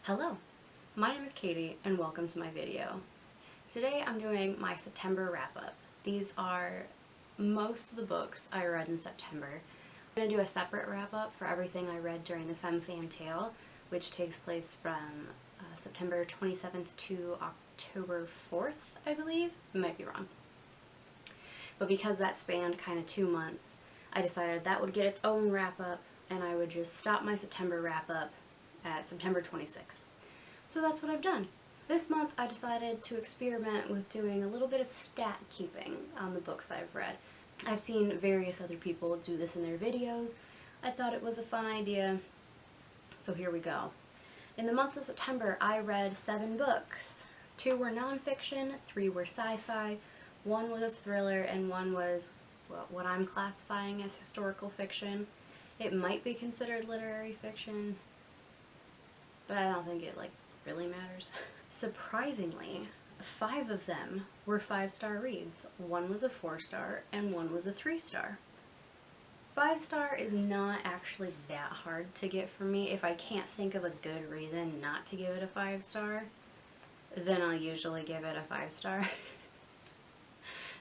Hello, my name is Katie and welcome to my video. Today I'm doing my September wrap-up. These are most of the books I read in September. I'm going to do a separate wrap-up for everything I read during the Femme Fatale, which takes place from September 27th to October 4th, I believe. I might be wrong. But because that spanned kind of 2 months, I decided that would get its own wrap-up and I would just stop my September wrap-up at September 26th. So that's what I've done. This month I decided to experiment with doing a little bit of stat keeping on the books I've read. I've seen various other people do this in their videos. I thought it was a fun idea, so here we go. In the month of September I read 7 books. 2 were nonfiction, 3 were sci-fi, 1 was a thriller, and 1 was what I'm classifying as historical fiction. It might be considered literary fiction, but I don't think it really matters. Surprisingly, 5 of them were 5-star reads. 1 was a 4-star and 1 was a 3-star. 5-star is not actually that hard to get for me. If I can't think of a good reason not to give it a 5-star, then I'll usually give it a 5-star.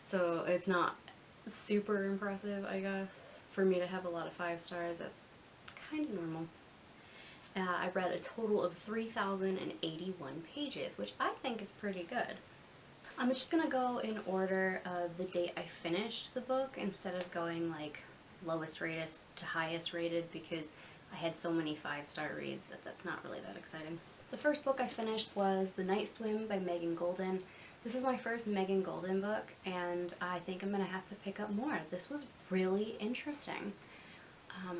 So it's not super impressive, I guess. For me to have a lot of 5 stars, that's kind of normal. I read a total of 3,081 pages, which I think is pretty good. I'm just going to go in order of the date I finished the book instead of going lowest rated to highest rated, because I had so many 5-star reads that's not really that exciting. The first book I finished was The Night Swim by Megan Goldin. This is my first Megan Goldin book, and I think I'm going to have to pick up more. This was really interesting.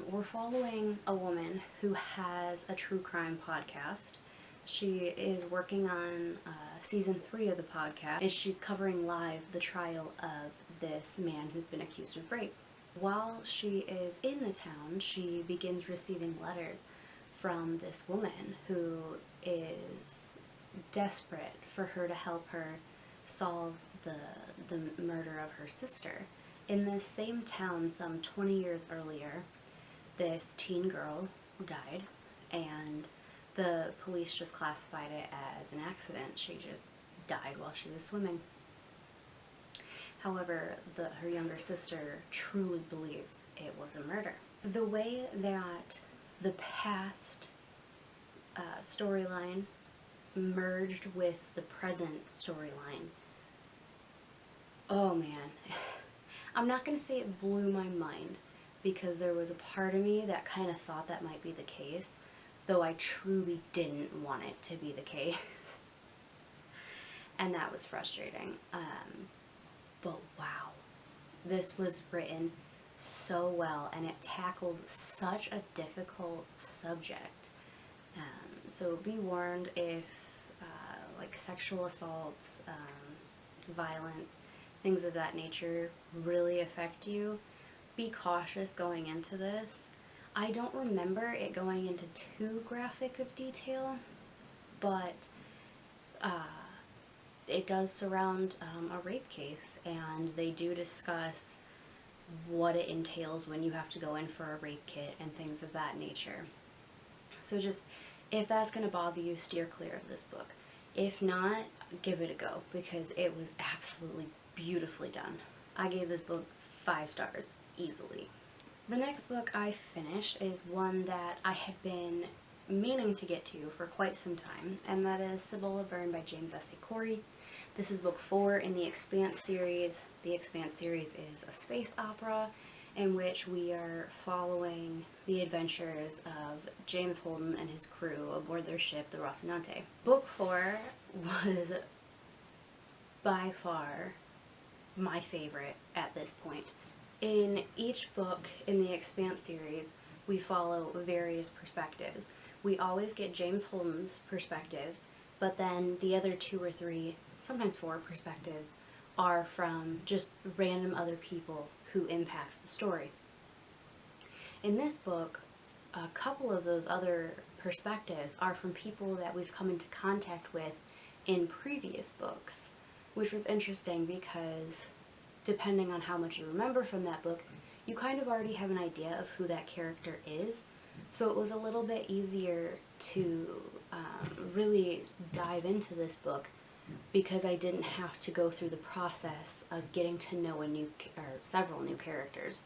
We're following a woman who has a true crime podcast. She is working on season 3 of the podcast, and she's covering live the trial of this man who's been accused of rape. While she is in the town, she begins receiving letters from this woman who is desperate for her to help her solve the murder of her sister. In this same town, some 20 years earlier, this teen girl died, and the police just classified it as an accident. She just died while she was swimming. However, her younger sister truly believes it was a murder. The way that the past storyline merged with the present storyline, oh man. I'm not going to say it blew my mind, because there was a part of me that kind of thought that might be the case, though I truly didn't want it to be the case. And that was frustrating. But wow, this was written so well, and it tackled such a difficult subject. So be warned if sexual assaults, violence, things of that nature really affect you. Be cautious going into this. I don't remember it going into too graphic of detail, but it does surround a rape case, and they do discuss what it entails when you have to go in for a rape kit and things of that nature. So just, if that's going to bother you, steer clear of this book. If not, give it a go, because it was absolutely beautifully done. I gave this book 5 stars, easily. The next book I finished is one that I had been meaning to get to for quite some time, and that is Cibola by James S. A. Corey. This is book 4 in the Expanse series. The Expanse series is a space opera in which we are following the adventures of James Holden and his crew aboard their ship, the Rocinante. Book 4 was by far my favorite at this point. In each book in the Expanse series, we follow various perspectives. We always get James Holden's perspective, but then the other 2 or 3, sometimes 4 perspectives are from just random other people who impact the story. In this book, a couple of those other perspectives are from people that we've come into contact with in previous books, which was interesting because depending on how much you remember from that book, you kind of already have an idea of who that character is. So it was a little bit easier to really dive into this book because I didn't have to go through the process of getting to know several new characters.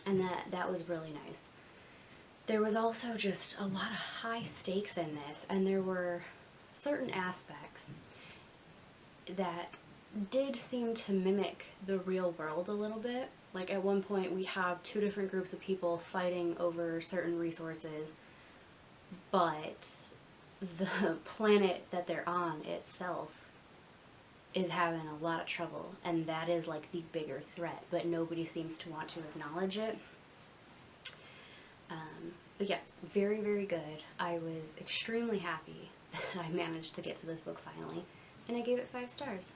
And that was really nice. There was also just a lot of high stakes in this, and there were certain aspects that did seem to mimic the real world a little bit. Like at one point we have two different groups of people fighting over certain resources, but the planet that they're on itself is having a lot of trouble, and that is like the bigger threat, but nobody seems to want to acknowledge it. But yes, very, very good. I was extremely happy that I managed to get to this book finally, and I gave it 5 stars.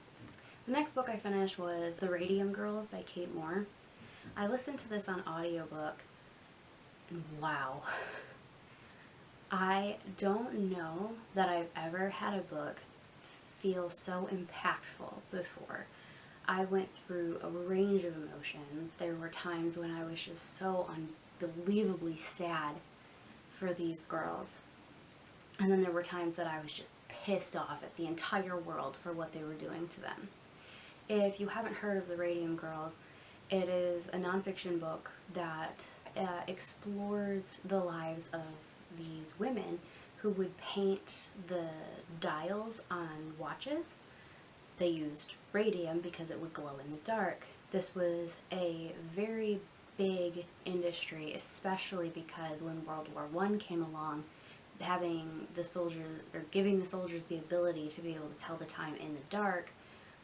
The next book I finished was The Radium Girls by Kate Moore. I listened to this on audiobook, and wow. I don't know that I've ever had a book feel so impactful before. I went through a range of emotions. There were times when I was just so unbelievably sad for these girls. And then there were times that I was just pissed off at the entire world for what they were doing to them. If you haven't heard of The Radium Girls, it is a nonfiction book that explores the lives of these women who would paint the dials on watches. They used radium because it would glow in the dark. This was a very big industry, especially because when World War I came along, having the soldiers, or giving the soldiers the ability to be able to tell the time in the dark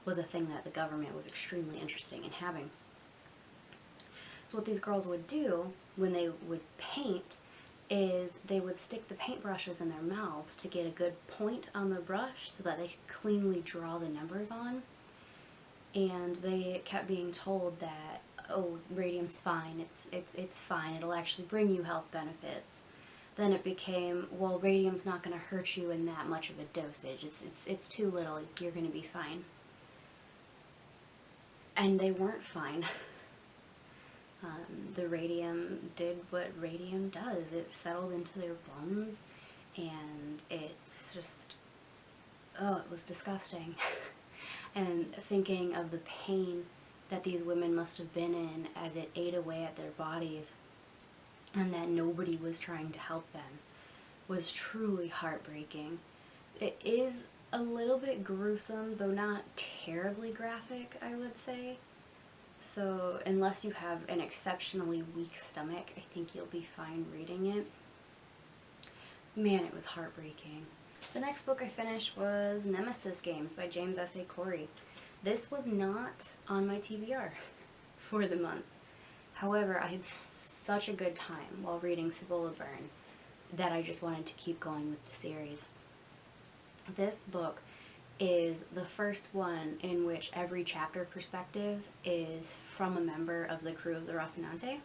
was a thing that the government was extremely interested in having. So what these girls would do when they would paint is they would stick the paintbrushes in their mouths to get a good point on the brush so that they could cleanly draw the numbers on. And they kept being told that, oh, radium's fine, it's fine, it'll actually bring you health benefits. Then it became, well, radium's not going to hurt you in that much of a dosage. It's too little, you're going to be fine. And they weren't fine. The radium did what radium does. It settled into their bones, and it's just, oh, it was disgusting. And thinking of the pain that these women must have been in as it ate away at their bodies, and that nobody was trying to help them, was truly heartbreaking. It is a little bit gruesome, though not terribly graphic, I would say. So unless you have an exceptionally weak stomach, I think you'll be fine reading it. Man, it was heartbreaking. The next book I finished was Nemesis Games by James S.A. Corey. This was not on my TBR for the month. However, I had such a good time while reading Cibola Burn that I just wanted to keep going with the series. This book is the first one in which every chapter perspective is from a member of the crew of the Rocinante.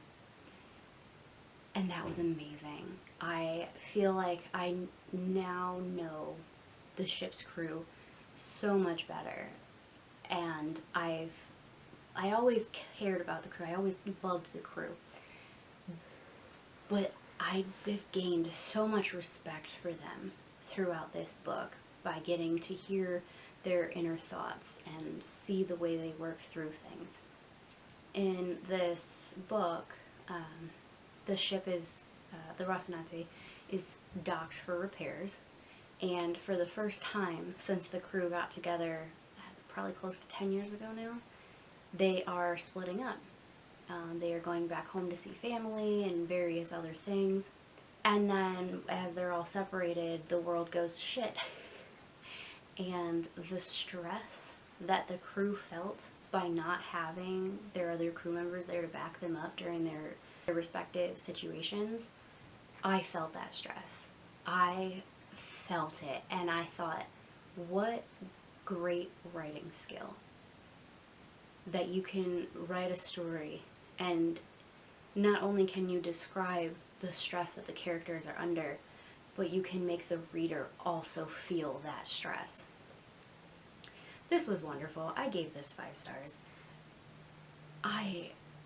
And that was amazing. I feel like I now know the ship's crew so much better. And I always cared about the crew. I always loved the crew. But I've gained so much respect for them throughout this book by getting to hear their inner thoughts and see the way they work through things. In this book, the ship is, the Rocinante, is docked for repairs, and for the first time since the crew got together, probably close to 10 years ago now, they are splitting up. They are going back home to see family and various other things, and then as they're all separated, the world goes to shit. And the stress that the crew felt by not having their other crew members there to back them up during their respective situations, I felt that stress. I felt it, and I thought, what great writing skill. That you can write a story, and not only can you describe the stress that the characters are under, but you can make the reader also feel that stress. This was wonderful. I gave this 5 stars.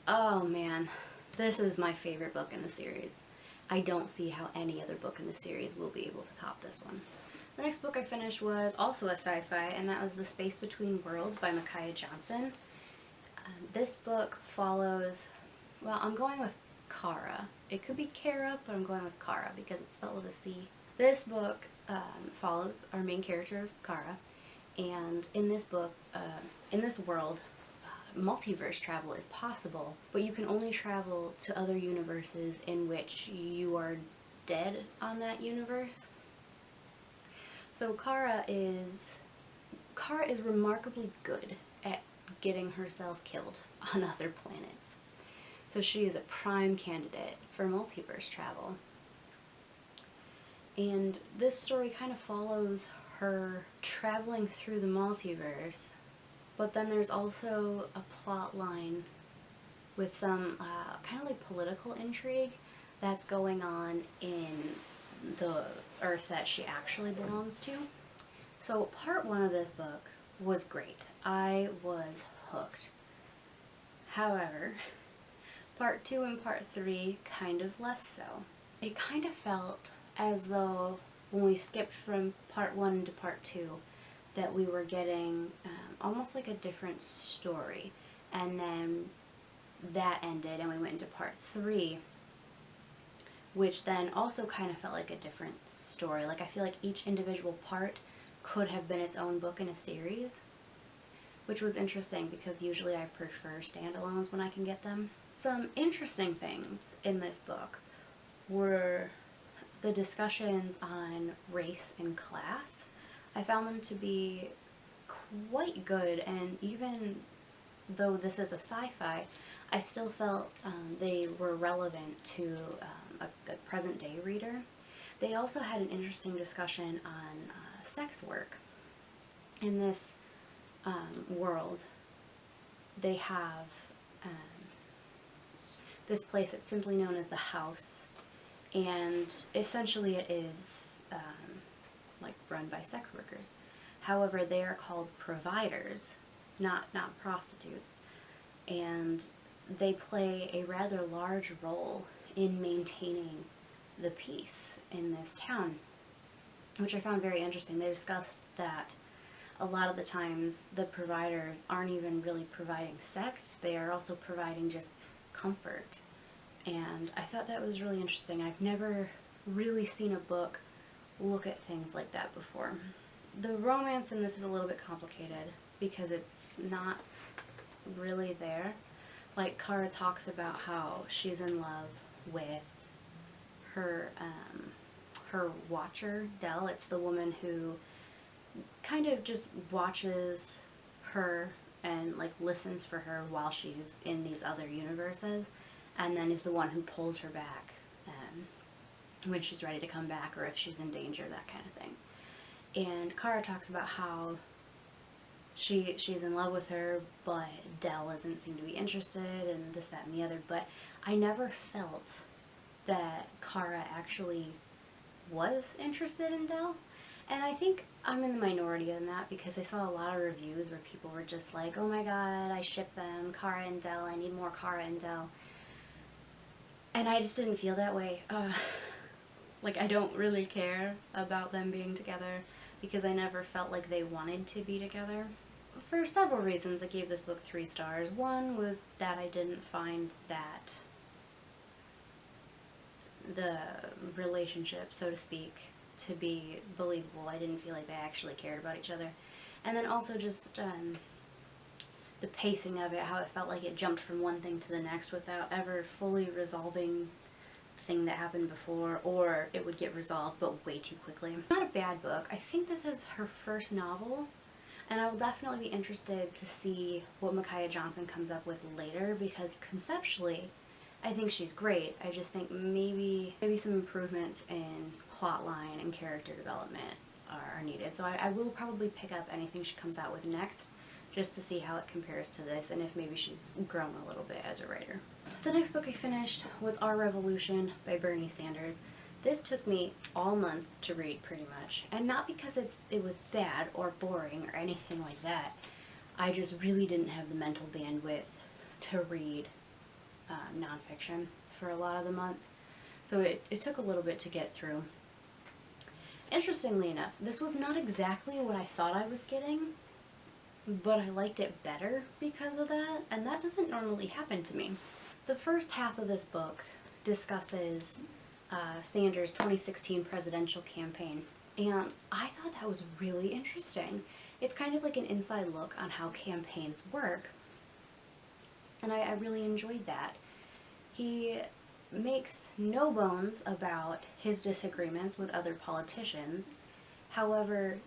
Oh man, this is my favorite book in the series. I don't see how any other book in the series will be able to top this one. The next book I finished was also a sci-fi, and that was The Space Between Worlds by Micaiah Johnson. This book follows, well, I'm going with Kara. It could be Kara, but I'm going with Kara because it's spelled with a C. This book follows our main character, Kara, and in this book, in this world, multiverse travel is possible, but you can only travel to other universes in which you are dead on that universe. So Kara is remarkably good at getting herself killed on other planets. So she is a prime candidate for multiverse travel. And this story kind of follows her traveling through the multiverse, but then there's also a plot line with some kind of like political intrigue that's going on in the Earth that she actually belongs to. So part 1 of this book was great. I was hooked. However, part 2 and part 3 kind of less so. It kind of felt as though when we skipped from part 1 to part 2 that we were getting almost like a different story, and then that ended and we went into part 3, which then also kind of felt like a different story. Like I feel like each individual part could have been its own book in a series, which was interesting because usually I prefer standalones when I can get them. Some interesting things in this book were the discussions on race and class. I found them to be quite good, and even though this is a sci-fi, I still felt they were relevant to a present-day reader. They also had an interesting discussion on sex work. In this world, they have this place that's simply known as the house, and essentially it is like run by sex workers. However, they are called providers, not prostitutes, and they play a rather large role in maintaining the peace in this town, which I found very interesting. They discussed that a lot of the times the providers aren't even really providing sex, they are also providing just comfort. And I thought that was really interesting. I've never really seen a book look at things like that before. The romance in this is a little bit complicated because it's not really there. Like Kara talks about how she's in love with her her watcher, Dell. It's the woman who kind of just watches her and like listens for her while she's in these other universes, and then is the one who pulls her back when she's ready to come back or if she's in danger, that kind of thing. And Kara talks about how she's in love with her, but Dell doesn't seem to be interested, and this, that, and the other. But I never felt that Kara actually was interested in Dell. And I think I'm in the minority in that because I saw a lot of reviews where people were just like, oh my god, I ship them, Kara and Dell, I need more Kara and Dell. And I just didn't feel that way. Like, I don't really care about them being together because I never felt like they wanted to be together. For several reasons, I gave this book 3 stars. One was that I didn't find that the relationship, so to speak, to be believable. I didn't feel like they actually cared about each other. And then also just the pacing of it, how it felt like it jumped from one thing to the next without ever fully resolving the thing that happened before, or it would get resolved but way too quickly. Not a bad book. I think this is her first novel, and I will definitely be interested to see what Micaiah Johnson comes up with later, because conceptually I think she's great. I just think maybe some improvements in plotline and character development are needed. So I will probably pick up anything she comes out with next, just to see how it compares to this and if maybe she's grown a little bit as a writer. The next book I finished was Our Revolution by Bernie Sanders. This took me all month to read pretty much, and not because it was bad or boring or anything like that. I just really didn't have the mental bandwidth to read nonfiction for a lot of the month. So it took a little bit to get through. Interestingly enough, this was not exactly what I thought I was getting, but I liked it better because of that, and that doesn't normally happen to me. The first half of this book discusses Sanders' 2016 presidential campaign, and I thought that was really interesting. It's kind of like an inside look on how campaigns work, and I really enjoyed that. He makes no bones about his disagreements with other politicians. However,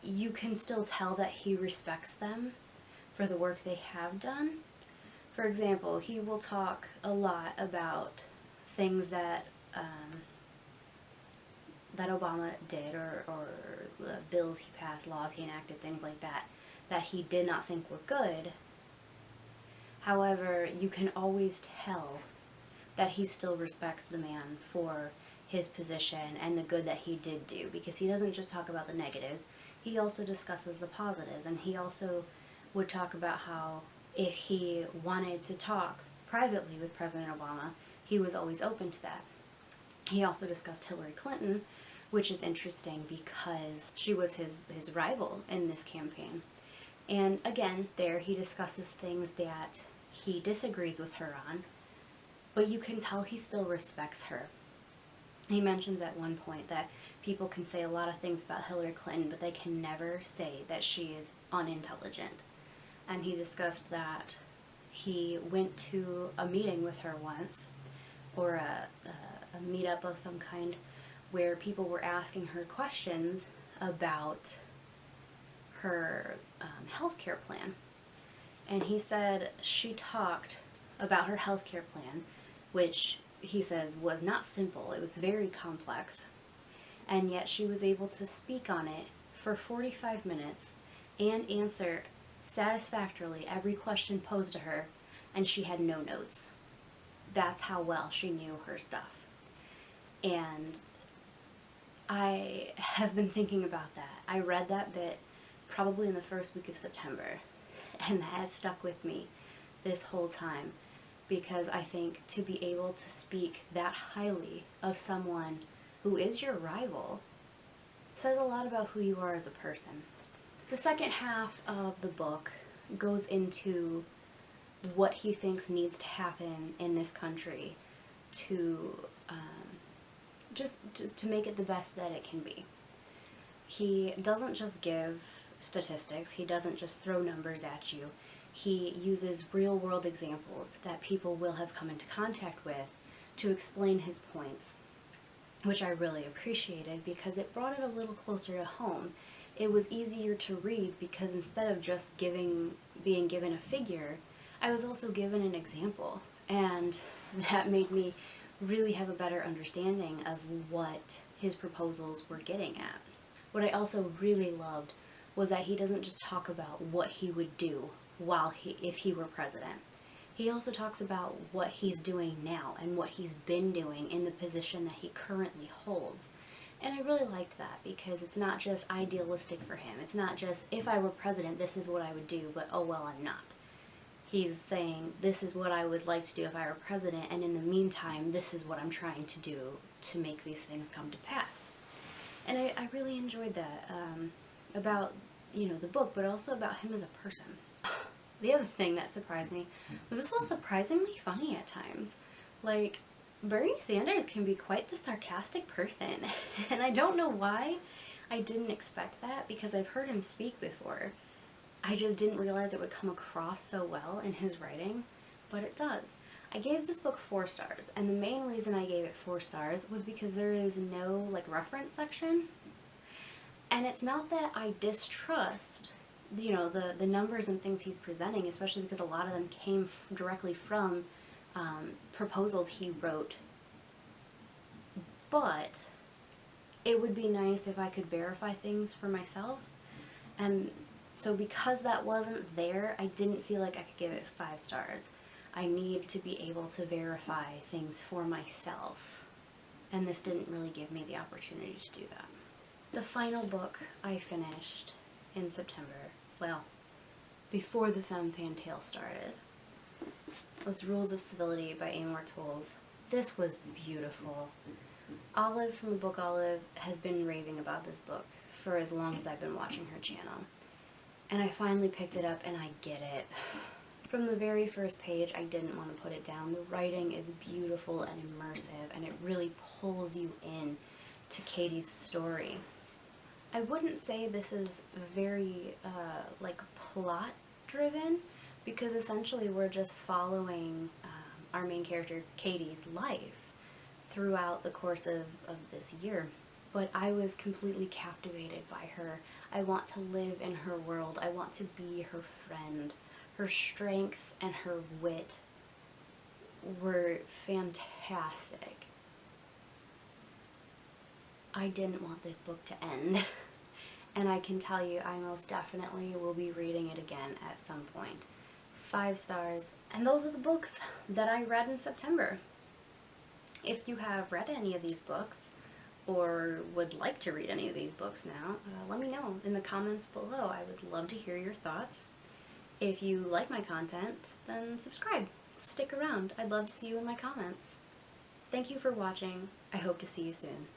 you can still tell that he respects them for the work they have done. For example, he will talk a lot about things that that Obama did, or the bills he passed, laws he enacted, things like that, that he did not think were good. However, you can always tell that he still respects the man for his position and the good that he did do, because he doesn't just talk about the negatives, he also discusses the positives, and he also would talk about how if he wanted to talk privately with President Obama, he was always open to that. He also discussed Hillary Clinton, which is interesting because she was his rival in this campaign. And again, there he discusses things that he disagrees with her on, but you can tell he still respects her. He mentions at one point that people can say a lot of things about Hillary Clinton, but they can never say that she is unintelligent. And he discussed that he went to a meeting with her once, or a meetup of some kind, where people were asking her questions about her healthcare plan. And he said she talked about her healthcare plan, which he says was not simple, it was very complex, and yet she was able to speak on it for 45 minutes and answer satisfactorily every question posed to her, and she had no notes. That's how well she knew her stuff. And I have been thinking about that. I read that bit probably in the first week of September, and that has stuck with me this whole time, because I think to be able to speak that highly of someone who is your rival says a lot about who you are as a person. The second half of the book goes into what he thinks needs to happen in this country to just to make it the best that it can be. He doesn't just give statistics, he doesn't just throw numbers at you. He uses real-world examples that people will have come into contact with to explain his points, which I really appreciated because it brought it a little closer to home. It was easier to read because instead of just being given a figure, I was also given an example, and that made me really have a better understanding of what his proposals were getting at. What I also really loved was that he doesn't just talk about what he would do if he were president. He also talks about what he's doing now and what he's been doing in the position that he currently holds. And I really liked that because it's not just idealistic for him. It's not just, if I were president, this is what I would do, but oh well, I'm not. He's saying, this is what I would like to do if I were president, and in the meantime, this is what I'm trying to do to make these things come to pass. And I really enjoyed that about, the book, but also about him as a person. The other thing that surprised me was this was surprisingly funny at times. Like, Bernie Sanders can be quite the sarcastic person, and I don't know why I didn't expect that, because I've heard him speak before. I just didn't realize it would come across so well in his writing, but it does. I gave this book 4 stars, and the main reason I gave it 4 stars was because there is no, reference section. And it's not that I distrust, the numbers and things he's presenting, especially because a lot of them came directly from proposals he wrote. But it would be nice if I could verify things for myself. And so because that wasn't there, I didn't feel like I could give it 5 stars. I need to be able to verify things for myself. And this didn't really give me the opportunity to do that. The final book I finished in September, well, before the Femme Fatale started, was Rules of Civility by Amor, Towles. This was beautiful. Olive from the book Olive has been raving about this book for as long as I've been watching her channel. And I finally picked it up and I get it. From the very first page, I didn't want to put it down. The writing is beautiful and immersive, and it really pulls you in to Katie's story. I wouldn't say this is very, like, plot-driven, because essentially we're just following our main character, Katie's life throughout the course of this year. But I was completely captivated by her. I want to live in her world. I want to be her friend. Her strength and her wit were fantastic. I didn't want this book to end. And I can tell you, I most definitely will be reading it again at some point. 5 stars. And those are the books that I read in September. If you have read any of these books, or would like to read any of these books now, let me know in the comments below. I would love to hear your thoughts. If you like my content, then subscribe. Stick around. I'd love to see you in my comments. Thank you for watching. I hope to see you soon.